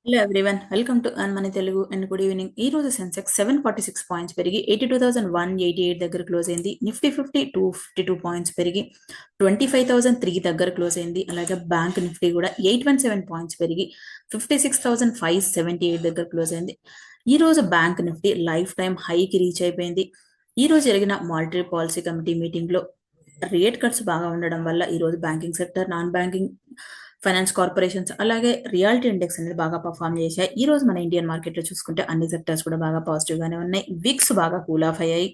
Hello everyone, welcome to an money Telugu and good evening. ఈ రోజు Sensex 746 points పెరిగి 82,188 దగ్గర క్లోజ్ అయింది. నిఫ్టీ 52 పాయింట్స్ పెరిగి 25,003 దగ్గర క్లోజ్ అయింది. అలాగే బ్యాంక్ నిఫ్టీ కూడా 817 పాయింట్స్ పెరిగి 56,578 దగ్గర క్లోజ్ అయింది. ఈ రోజు బ్యాంక్ నిఫ్టీ లైఫ్ టైం హైకి రీచ్ అయిపోయింది. ఈ రోజు జరిగిన మానిటరీ పాలసీ కమిటీ మీటింగ్ లో రేట్ కట్స్ బాగా ఉండడం వల్ల ఈ రోజు banking sector, non banking finance corporations అలాగే రియాలిటీ ఇండెక్స్ అనేది బాగా పర్ఫామ్ చేశాయి. ఈ రోజు మన ఇండియన్ మార్కెట్ లో చూసుకుంటే అన్ని సెక్టర్స్ కూడా బాగా పాజిటివ్ గానే ఉన్నాయి. విక్స్ బాగా కూల్ ఆఫ్ అయ్యాయి.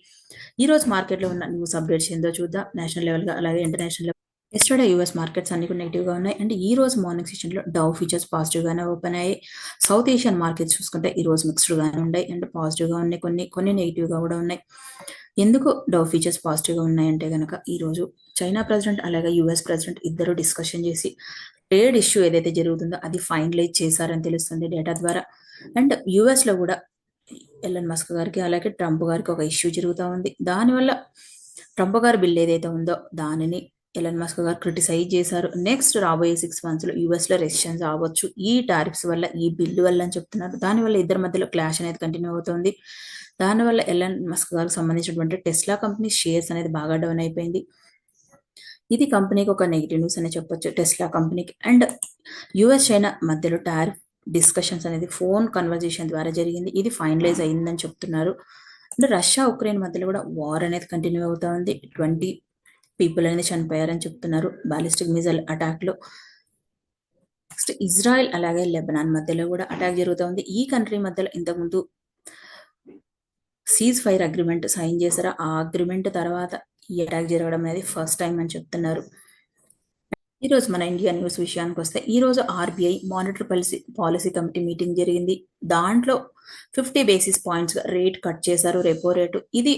ఈ రోజు మార్కెట్ లో ఉన్న న్యూస్ అప్డేట్స్ ఏందో చూద్దాం. నేషనల్ లెవెల్ గా అలాగే international level. Yesterday US markets అన్ని కూడా నెగిటివ్ గా ఉన్నాయి. అండ్ ఈ రోజు మార్నింగ్ సెషన్ లో డౌ ఫీచర్స్ పాజిటివ్ గానే ఓపెన్ అయ్యాయి. సౌత్ ఏషియన్ మార్కెట్స్ చూసుకుంటే ఈ రోజు మిక్స్డ్ గానే ఉన్నాయి అండ్ పాజిటివ్ గా ఉన్నాయి, కొన్ని నెగిటివ్ గా కూడా ఉన్నాయి. ఎందుకు డౌ ఫీచర్స్ పాజిటివ్ గా ఉన్నాయంటే గనక ఈ రోజు చైనా ప్రెసిడెంట్ అలాగే యుఎస్ ప్రెసిడెంట్ ఇద్దరు డిస్కషన్ చేసి ట్రేడ్ ఇష్యూ ఏదైతే జరుగుతుందో అది ఫైనలైజ్ చేశారని తెలుస్తుంది డేటా ద్వారా. అండ్ యుఎస్ లో కూడా ఎలన్ మస్క్ గారికి అలాగే ట్రంప్ గారికి ఒక ఇష్యూ జరుగుతూ ఉంది. దానివల్ల ట్రంప్ గారి బిల్ ఏదైతే ఉందో దానిని ఎలన్ మస్క్ గారు క్రిటిసైజ్ చేశారు. నెక్స్ట్ రాబోయే 6 months లో యుఎస్ లో రెసిషన్స్ రావచ్చు ఈ టారిఫ్స్ వల్ల, ఈ బిల్లు వల్ల అని చెప్తున్నారు. దానివల్ల ఇద్దరి మధ్యలో క్లాష్ అనేది కంటిన్యూ అవుతుంది. దానివల్ల ఎలన్ మస్క్ గారికి సంబంధించినటువంటి టెస్లా కంపెనీ షేర్స్ అనేది బాగా డౌన్ అయిపోయింది. ఇది కంపెనీకి ఒక నెగిటివ్ న్యూస్ అని చెప్పొచ్చు టెస్లా కంపెనీకి. అండ్ యుఎస్ చైనా మధ్యలో టారిఫ్ డిస్కషన్స్ అనేది ఫోన్ కన్వర్జేషన్ ద్వారా జరిగింది. ఇది ఫైనలైజ్ అయిందని చెప్తున్నారు. అండ్ రష్యా ఉక్రెయిన్ మధ్యలో కూడా వార్ అనేది కంటిన్యూ అవుతా ఉంది. 20 పీపుల్ అనేది చనిపోయారని చెప్తున్నారు బాలిస్టిక్ మిజైల్ అటాక్ లో. నెక్స్ట్ ఇజ్రాయెల్ అలాగే లెబనాన్ మధ్యలో కూడా అటాక్ జరుగుతూ ఉంది. ఈ కంట్రీ మధ్యలో ఇంతకుముందు సీజ్ ఫైర్ అగ్రిమెంట్ సైన్ చేశారు. ఆ అగ్రిమెంట్ తర్వాత ఈ అటాక్ జరగడం అనేది ఫస్ట్ టైం అని చెప్తున్నారు. ఈ రోజు మన ఇండియా న్యూస్ విషయానికి వస్తే ఈ రోజు RBI monetary policy committee meeting జరిగింది. దాంట్లో 50 basis points రేట్ కట్ చేశారు, రెపో రేటు. ఇది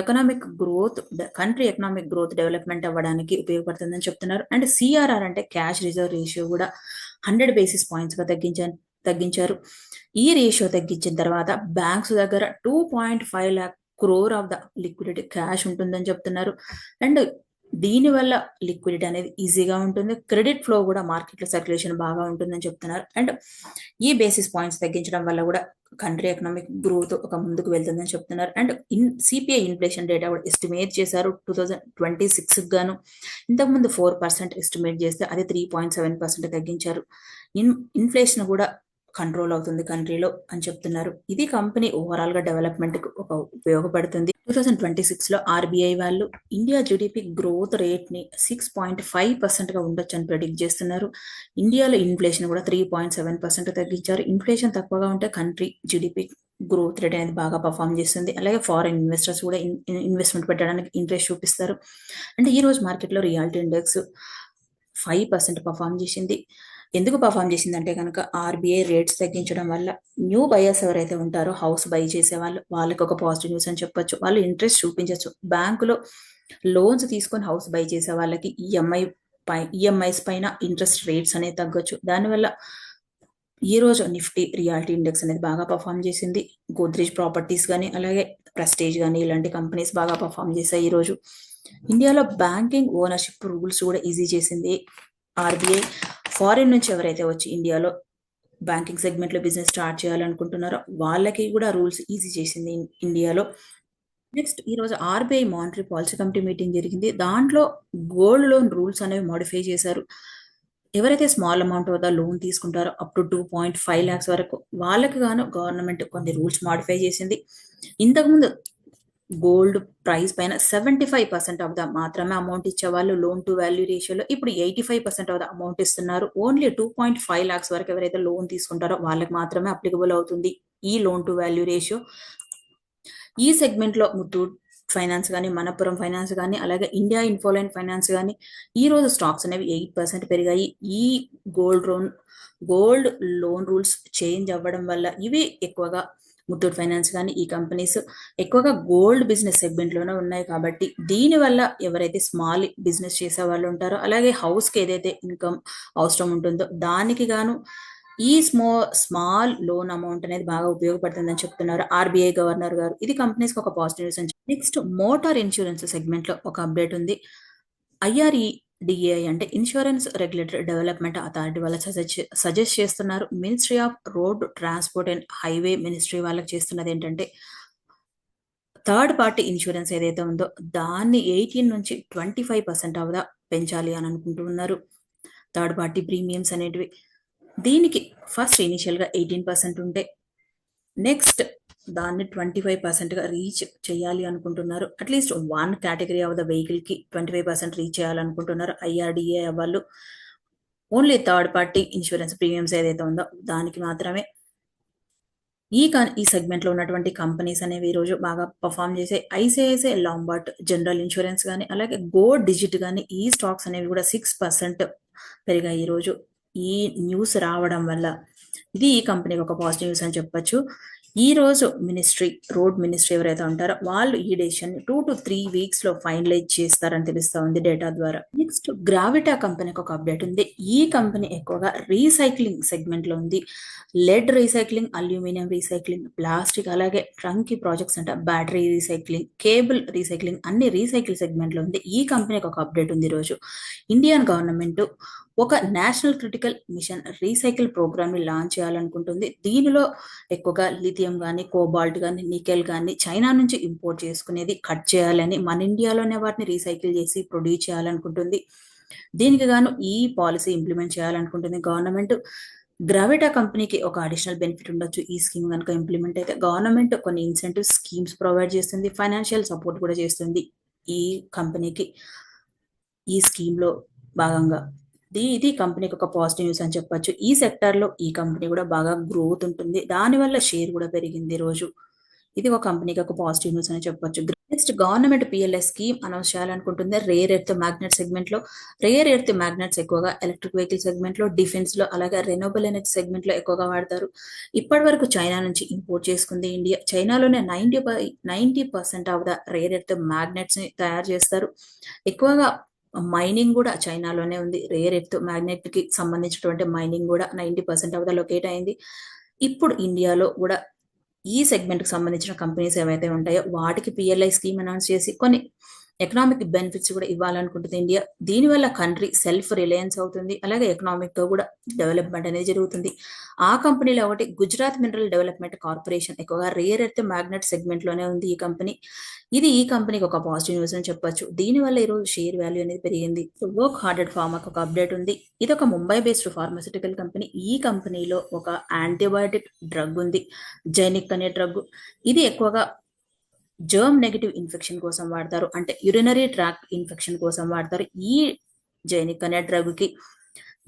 economic growth, country economic growth development అవ్వడానికి ఉపయోగపడుతుందని చెప్తున్నారు. అండ్ సిఆర్ఆర్ అంటే క్యాష్ రిజర్వ్ రేషియో కూడా 100 basis points గా తగ్గించారు. ఈ రేషియో తగ్గించిన తర్వాత బ్యాంక్స్ దగ్గర 2.5 lakh crore of the liquidity cash ఉంటుందని చెప్తున్నారు. అండ్ దీనివల్ల లిక్విడిటీ అనేది ఈజీగా ఉంటుంది. క్రెడిట్ ఫ్లో కూడా మార్కెట్లో సర్క్యులేషన్ బాగా ఉంటుందని చెప్తున్నారు. అండ్ ఈ బేసిస్ పాయింట్స్ తగ్గించడం వల్ల కూడా కంట్రీ ఎకనామిక్ గ్రోత్ ఒక ముందుకు వెళ్తుందని చెప్తున్నారు. అండ్ సిపిఐ ఇన్ఫ్లేషన్ డేటా కూడా ఎస్టిమేట్ చేశారు 2026 గాను. ఇంతకుముందు 4% ఎస్టిమేట్ చేస్తే అది 3.7% తగ్గించారు. ఇన్ఫ్లేషన్ కూడా కంట్రోల్ అవుతుంది కంట్రీలో అని చెప్తున్నారు. ఇది కంపెనీ ఓవరాల్ గా డెవలప్మెంట్ కు ఒక ఉపయోగపడుతుంది. 2026 లో ఆర్బీఐ వాళ్ళు ఇండియా జీడిపి గ్రోత్ రేట్ ని 6.5% గా ఉండొచ్చు అని ప్రెడిక్ట్ చేస్తున్నారు. ఇండియాలో ఇన్ఫ్లేషన్ కూడా 3.7% తగ్గించారు. ఇన్ఫ్లేషన్ తక్కువగా ఉంటే కంట్రీ జీడిపి గ్రోత్ రేట్ అనేది బాగా పర్ఫామ్ చేస్తుంది. అలాగే ఫారెన్ ఇన్వెస్టర్స్ కూడా ఇన్వెస్ట్మెంట్ పెట్టడానికి ఇంట్రెస్ట్ చూపిస్తారు. అంటే ఈ రోజు మార్కెట్లో రియాలిటీ ఇండెక్స్ 5% పర్ఫామ్ చేసింది. ఎందుకు పర్ఫామ్ చేసిందంటే కనుక ఆర్బీఐ రేట్స్ తగ్గించడం వల్ల న్యూ బయర్స్ ఎవరైతే ఉంటారో హౌస్ బై చేసే వాళ్ళకి ఒక పాజిటివ్ న్యూస్ అని చెప్పొచ్చు. వాళ్ళు ఇంట్రెస్ట్ చూపించవచ్చు. బ్యాంకులో లోన్స్ తీసుకొని హౌస్ బై చేసే వాళ్ళకి ఈఎంఐస్ పైన ఇంట్రెస్ట్ రేట్స్ అనేది తగ్గొచ్చు. దానివల్ల ఈ రోజు నిఫ్టీ రియాలిటీ ఇండెక్స్ అనేది బాగా పర్ఫామ్ చేసింది. గోద్రేజ్ ప్రాపర్టీస్ కానీ అలాగే ప్రెస్టేజ్ కానీ ఇలాంటి కంపెనీస్ బాగా పర్ఫామ్ చేశాయి. ఈ రోజు ఇండియాలో బ్యాంకింగ్ ఓనర్షిప్ రూల్స్ కూడా ఈజీ చేసింది ఆర్బీఐ. ఫారిన్ నుంచి ఎవరైతే వచ్చి ఇండియాలో బ్యాంకింగ్ సెగ్మెంట్ లో బిజినెస్ స్టార్ట్ చేయాలనుకుంటున్నారో వాళ్ళకి కూడా రూల్స్ ఈజీ చేసింది ఇండియాలో. నెక్స్ట్ ఈ రోజు RBI monetary policy committee meeting జరిగింది. దాంట్లో గోల్డ్ లోన్ రూల్స్ అనేవి మోడిఫై చేశారు. ఎవరైతే స్మాల్ అమౌంట్ వద్ద లోన్ తీసుకుంటారో అప్ టు 2.5 lakhs వరకు వాళ్ళకి గాను గవర్నమెంట్ కొన్ని రూల్స్ మాడిఫై చేసింది. ఇంతకుముందు గోల్డ్ ప్రైస్ పైన 75% ఆఫ్ ద మాత్రమే అమౌంట్ ఇచ్చేవాళ్ళు లోన్ టు వాల్యూ రేషియోలో. ఇప్పుడు 85% ఆఫ్ ద అమౌంట్ ఇస్తున్నారు. ఓన్లీ 2.5 lakhs వరకు ఎవరైతే లోన్ తీసుకుంటారో వాళ్ళకి మాత్రమే అప్లికబుల్ అవుతుంది ఈ లోన్ టు వాల్యూ రేషియో. ఈ సెగ్మెంట్ లో ముత్తూట్ ఫైనాన్స్ కానీ, మనపురం ఫైనాన్స్ కానీ, అలాగే ఇండియా ఇన్ఫోలైన్ ఫైనాన్స్ కానీ ఈ రోజు స్టాక్స్ అనేవి 8% పెరిగాయి. ఈ గోల్డ్ లోన్ రూల్స్ చేంజ్ అవ్వడం వల్ల ఇవి ఎక్కువగా ముత్తూట్ ఫైనాన్స్ కానీ ఈ కంపెనీస్ ఎక్కువగా గోల్డ్ బిజినెస్ సెగ్మెంట్ లోనే ఉన్నాయి. కాబట్టి దీనివల్ల ఎవరైతే స్మాల్ బిజినెస్ చేసే వాళ్ళు ఉంటారో అలాగే హౌస్ కి ఏదైతే ఇన్కమ్ అవసరం ఉంటుందో దానికి గాను ఈ స్మాల్ లోన్ అమౌంట్ అనేది బాగా ఉపయోగపడుతుందని చెప్తున్నారు ఆర్బీఐ గవర్నర్ గారు. ఇది కంపెనీస్ కి ఒక పాజిటివ్ న్యూస్ అని. నెక్స్ట్ మోటార్ ఇన్సూరెన్స్ సెగ్మెంట్ లో ఒక అప్డేట్ ఉంది. ఐఆర్ఈ డిఏఐ అంటే ఇన్సూరెన్స్ రెగ్యులేటరీ డెవలప్మెంట్ అథారిటీ వాళ్ళ సజెస్ట్ చేస్తున్నారు. Ministry of road transport and highway ministry వాళ్ళకి చేస్తున్నది ఏంటంటే థర్డ్ పార్టీ ఇన్సూరెన్స్ ఏదైతే ఉందో దాన్ని 18 నుంచి 25% అవదా పెంచాలి అని అనుకుంటున్నారు. థర్డ్ పార్టీ ప్రీమియమ్స్ అనేటివి దీనికి ఫస్ట్ ఇనిషియల్గా 18% ఉంటే నెక్స్ట్ దాన్ని 25%గా రీచ్ చేయాలి అనుకుంటున్నారు. At least one category of the వెహికల్కి 25% రీచ్ చేయాలనుకుంటున్నారు ఐఆర్డిఏ వాళ్ళు. Only third party insurance premiums ఏదైతే ఉందో దానికి మాత్రమే. ఈ సెగ్మెంట్లో ఉన్నటువంటి కంపెనీస్ అనేవి ఈరోజు బాగా పర్ఫామ్ చేసే ఐసిఐసిఐ లాంబార్డ్ జనరల్ ఇన్సూరెన్స్ కానీ అలాగే గో డిజిట్ కానీ ఈ స్టాక్స్ అనేవి కూడా 6% పెరిగాయి ఈరోజు. ఈ న్యూస్ రావడం వల్ల ఇది ఈ కంపెనీకి ఒక పాజిటివ్ న్యూస్ అని చెప్పొచ్చు. ఈ రోజు రోడ్ మినిస్ట్రీ ఎవరైతే ఉంటారో వాళ్ళు ఈ డెసిషన్ 2 to 3 weeks లో ఫైనలైజ్ చేస్తారని తెలుస్తా ఉంది డేటా ద్వారా. నెక్స్ట్ గ్రావిటా కంపెనీకి ఒక అప్డేట్ ఉంది. ఈ కంపెనీ ఎక్కువగా రీసైక్లింగ్ సెగ్మెంట్ లో ఉంది. Led recycling, aluminium recycling, plastic అలాగే ట్రంకీ ప్రాజెక్ట్స్ అంటే బ్యాటరీ రీసైక్లింగ్, కేబుల్ రీసైక్లింగ్ అన్ని రీసైకిల్ సెగ్మెంట్ లో ఉంది. ఈ కంపెనీకి ఒక అప్డేట్ ఉంది ఈరోజు. ఇండియన్ గవర్నమెంట్ ఒక national critical mission recycle programme ని లాంచ్ చేయాలనుకుంటుంది. దీనిలో ఎక్కువగా లిథియం కానీ, కోబాల్ట్ కానీ, నికెల్ కానీ చైనా నుంచి ఇంపోర్ట్ చేసుకునేది కట్ చేయాలని, మన ఇండియాలోనే వాటిని రీసైకిల్ చేసి ప్రొడ్యూస్ చేయాలనుకుంటుంది. దీనికి గాను ఈ పాలసీ ఇంప్లిమెంట్ చేయాలనుకుంటుంది గవర్నమెంట్. గ్రావిటా కంపెనీకి ఒక అడిషనల్ బెనిఫిట్ ఉండొచ్చు ఈ స్కీమ్ కనుక ఇంప్లిమెంట్ అయితే. గవర్నమెంట్ కొన్ని ఇన్సెంటివ్ స్కీమ్స్ ప్రొవైడ్ చేస్తుంది, ఫైనాన్షియల్ సపోర్ట్ కూడా చేస్తుంది ఈ కంపెనీకి ఈ స్కీమ్లో భాగంగా. ఇది కంపెనీకి ఒక పాజిటివ్ న్యూస్ అని చెప్పొచ్చు. ఈ సెక్టార్లో ఈ కంపెనీ కూడా బాగా గ్రోత్ ఉంటుంది, దానివల్ల షేర్ కూడా పెరిగింది రోజు. ఇది ఒక కంపెనీకి ఒక పాజిటివ్ న్యూస్ అని చెప్పొచ్చు. Next government PLI scheme announce చేయాలనుకుంటుంది రేర్ ఎర్త్ మ్యాగ్నెట్ సెగ్మెంట్ లో. రేర్ ఎర్త్ మ్యాగ్నెట్స్ ఎక్కువగా ఎలక్ట్రిక్ వెహికల్ సెగ్మెంట్ లో, డిఫెన్స్ లో అలాగే రెన్యూవబుల్ ఎనర్జీ సెగ్మెంట్ లో ఎక్కువగా వాడతారు. ఇప్పటి వరకు చైనా నుంచి ఇంపోర్ట్ చేసుకుంది ఇండియా. చైనాలోనే 90% of the rare earth magnets ని తయారు చేస్తారు. ఎక్కువగా మైనింగ్ కూడా చైనాలోనే ఉంది. రేర్ ఎర్త్ మ్యాగ్నెట్ కి సంబంధించినటువంటి మైనింగ్ కూడా 90% ఆఫ్ ద లొకేట్ అయింది. ఇప్పుడు ఇండియాలో కూడా ఈ సెగ్మెంట్కి సంబంధించిన కంపెనీస్ ఏవైతే ఉంటాయో వాటికి పిఎల్ఐ స్కీమ్ అనౌన్స్ చేసి కొన్ని ఎకనామిక్ బెనిఫిట్స్ కూడా ఇవ్వాలనుకుంటుంది ఇండియా. దీనివల్ల కంట్రీ సెల్ఫ్ రిలయన్స్ అవుతుంది, అలాగే ఎకనామిక్గా కూడా డెవలప్మెంట్ అనేది జరుగుతుంది. ఆ కంపెనీలో ఒకటి గుజరాత్ మినరల్ డెవలప్మెంట్ కార్పొరేషన్ ఎక్కువగా రేర్ ఎర్త్ మ్యాగ్నెట్ సెగ్మెంట్లోనే ఉంది ఈ కంపెనీ. ఇది ఈ కంపెనీకి ఒక పాజిటివ్ న్యూస్ అని చెప్పొచ్చు. దీనివల్ల ఈరోజు షేర్ వాల్యూ అనేది పెరిగింది. వర్క్ హార్డెడ్ ఫార్మాకి ఒక అప్డేట్ ఉంది. ఇది ఒక ముంబై బేస్డ్ ఫార్మాస్యూటికల్ కంపెనీ. ఈ కంపెనీలో ఒక యాంటీబయాటిక్ డ్రగ్ ఉంది, జైనిక్ అనే డ్రగ్. ఇది ఎక్కువగా జర్మ్ నెగిటివ్ ఇన్ఫెక్షన్ కోసం వాడతారు, అంటే యూరినరీ ట్రాక్ట్ ఇన్ఫెక్షన్ కోసం వాడతారు. ఈ జైనిక్ అనే డ్రగ్కి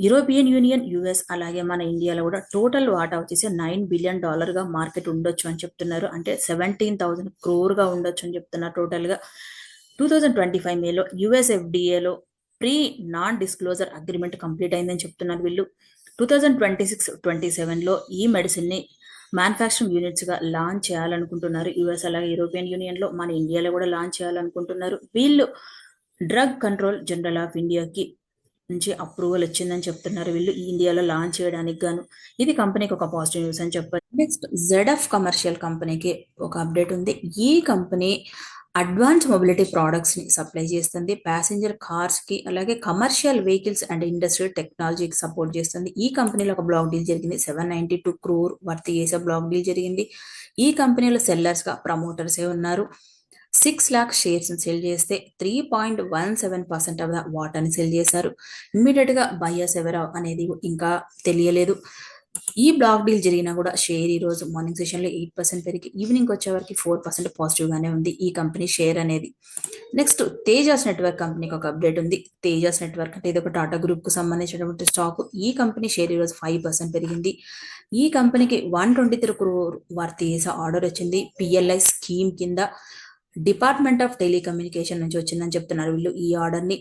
యూరోపియన్ యూనియన్, యుఎస్ అలాగే మన ఇండియాలో కూడా టోటల్ వాటా వచ్చేసి $9 బిలియన్ గా మార్కెట్ ఉండొచ్చు అని చెప్తున్నారు. అంటే 17,000 crore ఉండొచ్చు అని చెప్తున్నారు టోటల్గా. 2025 మేలో యుఎస్ ఎఫ్డిఏలో pre non disclosure agreement complete అయిందని చెప్తున్నారు వీళ్ళు. 2026-27లో ఈ మెడిసిన్ని మ్యానుఫ్యాక్చరింగ్ యూనిట్స్గా లాంచ్ చేయాలనుకుంటున్నారు యుఎస్ అలాగే యూరోపియన్ యూనియన్లో. మన ఇండియాలో కూడా లాంచ్ చేయాలనుకుంటున్నారు వీళ్ళు. డ్రగ్ కంట్రోల్ జనరల్ ఆఫ్ ఇండియాకి నుంచి అప్రూవల్ వచ్చిందని చెప్తున్నారు వీళ్ళు ఈ ఇండియాలో లాంచ్ చేయడానికి గాను. ఇది కంపెనీకి ఒక పాజిటివ్ న్యూస్ అని చెప్పారు. నెక్స్ట్ ZF కమర్షియల్ కంపెనీకి ఒక అప్డేట్ ఉంది. ఈ కంపెనీ అడ్వాన్స్ మొబిలిటీ ప్రోడక్ట్స్ని సప్లై చేస్తుంది, ప్యాసింజర్ కార్స్కి అలాగే కమర్షియల్ వెహికల్స్ అండ్ ఇండస్ట్రియల్ టెక్నాలజీకి సపోర్ట్ చేస్తుంది. ఈ కంపెనీలో ఒక బ్లాక్ డీల్ జరిగింది, 792 crore వర్త్ చేసే బ్లాక్ డీల్ జరిగింది. ఈ కంపెనీలో సెల్లర్స్గా ప్రమోటర్సే ఉన్నారు. 6 lakh షేర్స్ సెల్ చేస్తే 3.17% ఆఫ్ ద వాటాని సెల్ చేశారు. ఇమ్మీడియట్గా బయర్స్ ఎవరా అనేది ఇంకా తెలియలేదు. ఈ బ్లాక్ డీల్ జరిగినా కూడా షేర్ ఈ రోజు మార్నింగ్ సెషన్లో 8% పెరిగి ఈవినింగ్ వచ్చేవరకు 4% పాజిటివ్గానే ఉంది ఈ కంపెనీ షేర్ అనేది. నెక్స్ట్ తేజాస్ నెట్వర్క్ కంపెనీకి ఒక అప్డేట్ ఉంది. తేజాస్ నెట్వర్క్ అంటే ఇది ఒక టాటా గ్రూప్కు సంబంధించినటువంటి స్టాక్. ఈ కంపెనీ షేర్ ఈరోజు 5% పెరిగింది. ఈ కంపెనీకి 123 crore వర్త్ చేసే ఆర్డర్ వచ్చింది పిఎల్ఐ స్కీమ్ కింద. డిపార్ట్మెంట్ ఆఫ్ టెలికమ్యూనికేషన్ నుంచి వచ్చిందని చెప్తున్నారు వీళ్ళు ఈ ఆర్డర్ని.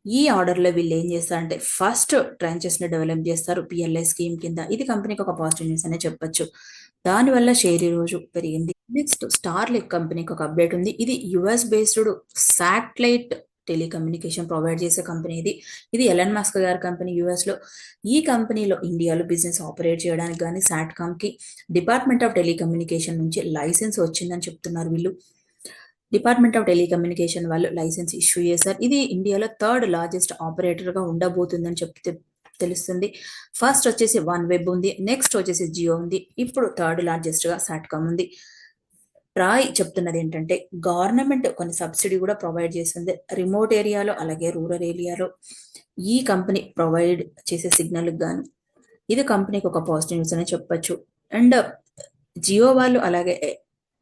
ఈ ఆర్డర్లో వీళ్ళు ఏం చేస్తారంటే ఫస్ట్ ట్రాంచెస్ని డెవలప్ చేస్తారు పిఎల్ఐ స్కీమ్ కింద. ఇది కంపెనీకి ఒక పాజిటివ్ న్యూస్ అనే చెప్పొచ్చు. దానివల్ల షేర్ ఈ రోజు పెరిగింది. నెక్స్ట్ స్టార్లింక్ కంపెనీకి ఒక అప్డేట్ ఉంది. ఇది US based satellite telecommunication provide చేసే కంపెనీ. ఇది ఎలన్ మస్క్ గారి కంపెనీ యుఎస్లో. ఈ కంపెనీలో ఇండియాలో బిజినెస్ ఆపరేట్ చేయడానికి కానీ సాట్కామ్కి డిపార్ట్మెంట్ ఆఫ్ టెలికమ్యూనికేషన్ నుంచి లైసెన్స్ వచ్చిందని చెప్తున్నారు వీళ్ళు. డిపార్ట్మెంట్ ఆఫ్ టెలికమ్యూనికేషన్ వాళ్ళు లైసెన్స్ ఇష్యూ చేశారు. ఇది ఇండియాలో థర్డ్ లార్జెస్ట్ ఆపరేటర్గా ఉండబోతుందని చెప్తే తెలుస్తుంది. ఫస్ట్ వచ్చేసి వన్ వెబ్ ఉంది, నెక్స్ట్ వచ్చేసి జియో ఉంది, ఇప్పుడు థర్డ్ లార్జెస్ట్గా సాట్కామ్ ఉంది. ట్రాయ్ చెప్తున్నది ఏంటంటే గవర్నమెంట్ కొన్ని సబ్సిడీ కూడా ప్రొవైడ్ చేస్తుంది రిమోట్ ఏరియాలో అలాగే రూరల్ ఏరియాలో. ఈ కంపెనీ ప్రొవైడ్ చేసే సిగ్నల్కి గాను ఇది కంపెనీకి ఒక పాజిటివ్ న్యూస్ అని చెప్పొచ్చు. అండ్ జియో వాళ్ళు అలాగే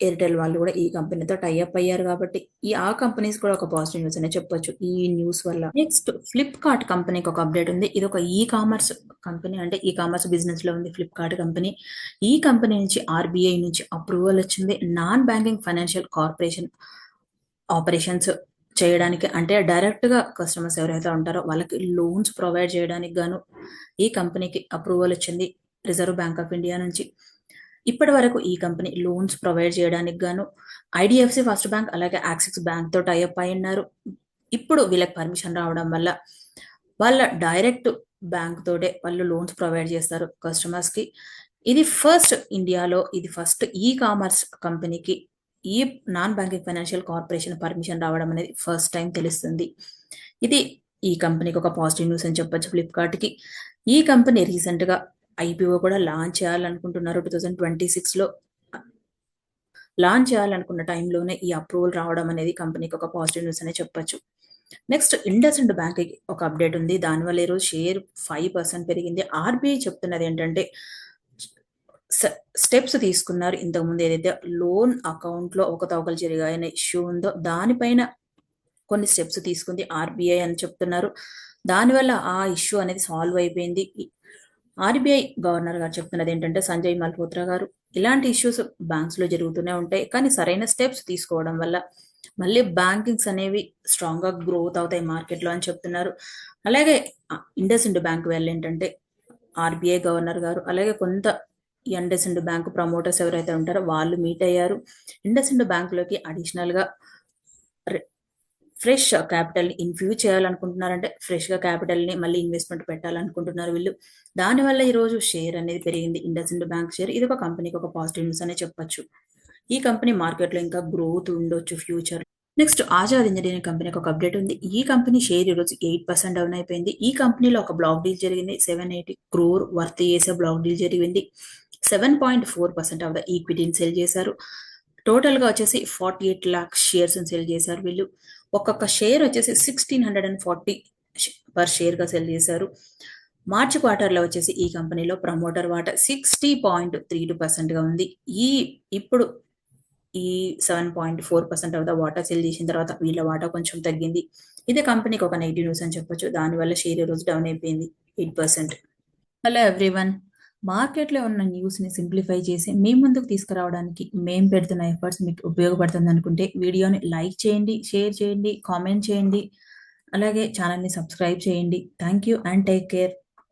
ఎయిర్టెల్ వాళ్ళు కూడా ఈ కంపెనీతో టైఅప్ అయ్యారు కాబట్టి ఆ కంపెనీస్ కూడా ఒక పాజిటివ్ న్యూస్ అనే చెప్పొచ్చు ఈ న్యూస్ వల్ల. నెక్స్ట్ ఫ్లిప్కార్ట్ కంపెనీకి ఒక అప్డేట్ ఉంది. ఇది ఒక ఈ కామర్స్ కంపెనీ, అంటే ఈ కామర్స్ బిజినెస్ లో ఉంది ఫ్లిప్కార్ట్ కంపెనీ. ఈ కంపెనీ నుంచి ఆర్బీఐ నుంచి అప్రూవల్ వచ్చింది non banking financial corporation operations చేయడానికి, అంటే డైరెక్ట్ గా కస్టమర్స్ ఎవరైతే ఉంటారో వాళ్ళకి లోన్స్ ప్రొవైడ్ చేయడానికి గాను ఈ కంపెనీకి అప్రూవల్ వచ్చింది రిజర్వ్ బ్యాంక్ ఆఫ్ ఇండియా నుంచి. ఇప్పటి వరకు ఈ కంపెనీ లోన్స్ ప్రొవైడ్ చేయడానికి గాను ఐడిఎఫ్సి ఫస్ట్ బ్యాంక్ అలాగే యాక్సిస్ బ్యాంక్ తో టైఅప్ అయి ఉన్నారు. ఇప్పుడు వీళ్ళకి పర్మిషన్ రావడం వల్ల వాళ్ళ డైరెక్ట్ బ్యాంక్ తోటే వాళ్ళు లోన్స్ ప్రొవైడ్ చేస్తారు కస్టమర్స్ కి. ఇది ఫస్ట్ ఇండియాలో, ఇది ఫస్ట్ ఈ కామర్స్ కంపెనీకి ఈ non banking financial corporation permission రావడం అనేది ఫస్ట్ టైం తెలుస్తుంది. ఇది ఈ కంపెనీకి ఒక పాజిటివ్ న్యూస్ అని చెప్పొచ్చు ఫ్లిప్కార్ట్ కి. ఈ కంపెనీ రీసెంట్ గా ఐపీఓ కూడా లాంచ్ చేయాలనుకుంటున్నారు 2026లో. లాంచ్ చేయాలనుకున్న టైంలోనే ఈ అప్రూవల్ రావడం అనేది కంపెనీకి ఒక పాజిటివ్ న్యూస్ అనే చెప్పొచ్చు. నెక్స్ట్ ఇండస్ ఇండ్ బ్యాంక్ ఒక అప్డేట్ ఉంది. దానివల్ల ఈరోజు షేర్ 5% పెరిగింది. ఆర్బీఐ చెప్తున్నది ఏంటంటే స్టెప్స్ తీసుకున్నారు. ఇంతకుముందు ఏదైతే లోన్ అకౌంట్ లో అవకతవకలు జరిగాయనే ఇష్యూ ఉందో దానిపైన కొన్ని స్టెప్స్ తీసుకుంది ఆర్బీఐ అని చెప్తున్నారు. దానివల్ల ఆ ఇష్యూ అనేది సాల్వ్ అయిపోయింది. ఆర్బీఐ గవర్నర్ గారు చెప్తున్నది ఏంటంటే సంజయ్ మల్హోత్రా గారు, ఇలాంటి ఇష్యూస్ బ్యాంక్స్ లో జరుగుతూనే ఉంటాయి, కానీ సరైన స్టెప్స్ తీసుకోవడం వల్ల మళ్ళీ బ్యాంకింగ్స్ అనేవి స్ట్రాంగ్ గా గ్రోత్ అవుతాయి మార్కెట్ లో అని చెప్తున్నారు. అలాగే ఇండస్ ఇండ్ బ్యాంక్ వాళ్ళు ఏంటంటే ఆర్బీఐ గవర్నర్ గారు అలాగే కొంత ఇండస్ ఇండ్ బ్యాంక్ ప్రమోటర్స్ ఎవరైతే ఉంటారో వాళ్ళు మీట్ అయ్యారు. ఇండస్ ఇండ్ బ్యాంక్ లోకి అడిషనల్ గా ఫ్రెష్ క్యాపిటల్ ని ఇన్ఫ్యూజ్ చేయాలనుకుంటున్నారంటే ఫ్రెష్ గా క్యాపిటల్ ని మళ్ళీ ఇన్వెస్ట్మెంట్ పెట్టాలనుకుంటున్నారు వీళ్ళు. దానివల్ల ఈ రోజు షేర్ అనేది పెరిగింది ఇండస్ ఇండ్ బ్యాంక్ షేర్. ఇది ఒక కంపెనీకి ఒక పాజిటివ్ న్యూస్ అనే చెప్పొచ్చు. ఈ కంపెనీ మార్కెట్ లో ఇంకా గ్రోత్ ఉండొచ్చు ఫ్యూచర్. నెక్స్ట్ ఆజాద్ ఇంజనీరింగ్ కంపెనీకి ఒక అప్డేట్ ఉంది. ఈ కంపెనీ షేర్ ఈ రోజు 8% డౌన్ అయిపోయింది. ఈ కంపెనీలో ఒక బ్లాక్ డీల్ జరిగింది. 780 crore వర్త్ చేసే బ్లాక్ డీల్ జరిగింది. 7.4% ఆఫ్ ద ఈక్విటీని సెల్ చేశారు. టోటల్ గా వచ్చేసి 48 lakhs షేర్స్ సెల్ చేశారు వీళ్ళు. ఒక్కొక్క షేర్ వచ్చేసి 1640 పర్ షేర్ గా సెల్ చేశారు. మార్చి క్వార్టర్ లో వచ్చేసి ఈ కంపెనీలో ప్రమోటర్ వాటా 60.32% గా ఉంది. ఇప్పుడు ఈ 7.4% ఆఫ్ ద వాటా సెల్ చేసిన తర్వాత వీళ్ళ వాటా కొంచెం తగ్గింది. ఇదే కంపెనీకి ఒక నెగిటివ్ న్యూస్ అని చెప్పొచ్చు. దానివల్ల షేర్ ఈ రోజు డౌన్ అయిపోయింది 8%. హలో ఎవ్రీవన్, మార్కెట్లో ఉన్న న్యూస్ని సింప్లిఫై చేసి మీ ముందుకు తీసుకురావడానికి మేము పెడుతున్న ఎఫర్ట్స్ మీకు ఉపయోగపడుతుంది అనుకుంటే వీడియోని లైక్ చేయండి, షేర్ చేయండి, కామెంట్ చేయండి, అలాగే ఛానల్ని సబ్స్క్రైబ్ చేయండి. Thank you and take care.